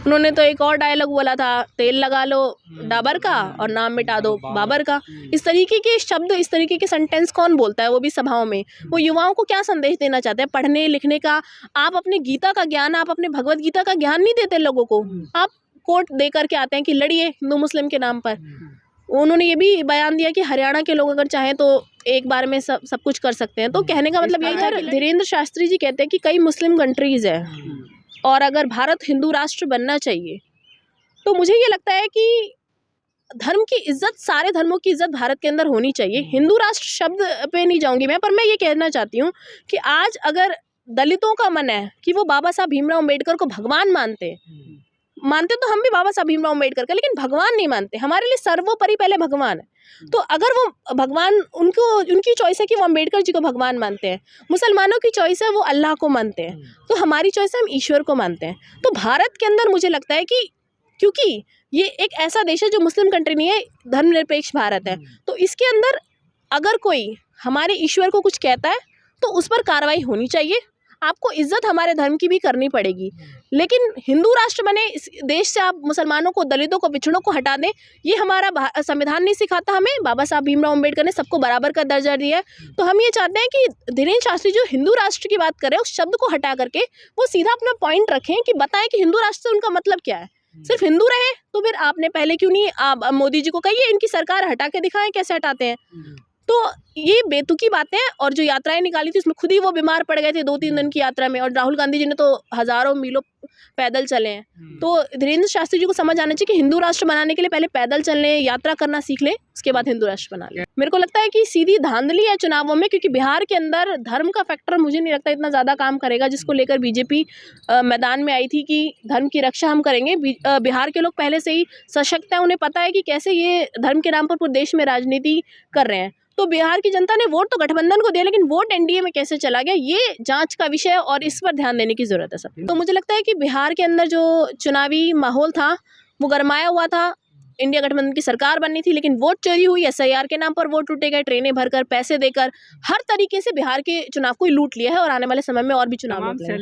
उन्होंने तो एक और डायलॉग बोला था, तेल लगा लो डाबर का और नाम मिटा दो बाबर का। इस तरीके के शब्द, इस तरीके के सेंटेंस कौन बोलता है, वो भी सभाओं में। वो युवाओं को क्या संदेश देना चाहते हैं? पढ़ने लिखने का, आप अपने गीता का ज्ञान, आप अपने भगवत गीता का ज्ञान नहीं देते लोगों को। आप कोर्ट दे करके आते हैं कि लड़िए हिंदू मुस्लिम के नाम पर। उन्होंने ये भी बयान दिया कि हरियाणा के लोग अगर चाहें तो एक बार में सब कुछ कर सकते हैं। तो कहने का मतलब यही था कि धीरेन्द्र शास्त्री जी कहते हैं कि कई मुस्लिम कंट्रीज़ है और अगर भारत हिंदू राष्ट्र बनना चाहिए तो मुझे ये लगता है कि धर्म की इज्जत, सारे धर्मों की इज्जत भारत के अंदर होनी चाहिए। हिंदू राष्ट्र शब्द पे नहीं जाऊंगी मैं, पर मैं ये कहना चाहती हूँ कि आज अगर दलितों का मन है कि वो बाबा साहब भीमराव अम्बेडकर को भगवान मानते तो हम भी बाबा साहब भीमराव अम्बेडकर का, लेकिन भगवान नहीं मानते। हमारे लिए सर्वोपरि पहले भगवान है। तो अगर वो भगवान, उनकी चॉइस है कि वो अम्बेडकर जी को भगवान मानते हैं, मुसलमानों की चॉइस है वो अल्लाह को मानते हैं, तो हमारी चॉइस है हम ईश्वर को मानते हैं। तो भारत के अंदर मुझे लगता है कि क्योंकि ये एक ऐसा देश है जो मुस्लिम कंट्री नहीं है, धर्मनिरपेक्ष भारत है, तो इसके अंदर अगर कोई हमारे ईश्वर को कुछ कहता है तो उस पर कार्रवाई होनी चाहिए। आपको इज्जत हमारे धर्म की भी करनी पड़ेगी। लेकिन हिंदू राष्ट्र बने इस देश से आप मुसलमानों को, दलितों को, पिछड़ों को हटा दें, ये हमारा संविधान नहीं सिखाता हमें। बाबा साहब भीमराव अम्बेडकर ने सबको बराबर का दर्जा दिया है। तो हम ये चाहते हैं कि धीरेन्द्र शास्त्री जो हिंदू राष्ट्र की बात कर रहे हैं, उस शब्द को हटा करके वो सीधा अपना पॉइंट रखें कि बताएं कि हिंदू राष्ट्र से उनका मतलब क्या है। सिर्फ हिंदू रहे तो फिर आपने पहले क्यों नहीं, आप मोदी जी को कहिए इनकी सरकार हटा के दिखाएं कैसे हटाते हैं। तो ये बेतुकी बातें हैं। और जो यात्राएं निकाली थी उसमें खुद ही वो बीमार पड़ गए थे 2-3 दिन की यात्रा में, और राहुल गांधी जी ने तो हज़ारों मीलों पैदल चले हैं। तो धीरेन्द्र शास्त्री जी को समझ आना चाहिए कि हिंदू राष्ट्र बनाने के लिए पहले पैदल चलने, यात्रा करना सीख लें, उसके बाद हिंदू राष्ट्र बना लें। मेरे को लगता है कि सीधी धांधली है चुनावों में, क्योंकि बिहार के अंदर धर्म का फैक्टर मुझे नहीं लगता इतना ज़्यादा काम करेगा, जिसको लेकर बीजेपी मैदान में आई थी कि धर्म की रक्षा हम करेंगे। बिहार के लोग पहले से ही सशक्त हैं, उन्हें पता है कि कैसे ये धर्म के नाम पर पूरे देश में राजनीति कर रहे हैं। तो बिहार की जनता ने वोट तो गठबंधन को दिया, लेकिन वोट एनडीए में कैसे चला गया, ये जांच का विषय है और इस पर ध्यान देने की ज़रूरत है सब। तो मुझे लगता है कि बिहार के अंदर जो चुनावी माहौल था वो गरमाया हुआ था। इंडिया गठबंधन की सरकार बननी थी, लेकिन वोट चोरी हुई, एसआईआर के नाम पर वोट लूटे गए, ट्रेनें भरकर, पैसे देकर, हर तरीके से बिहार के चुनाव को ही लूट लिया है और आने वाले समय में और भी चुनाव होते हैं।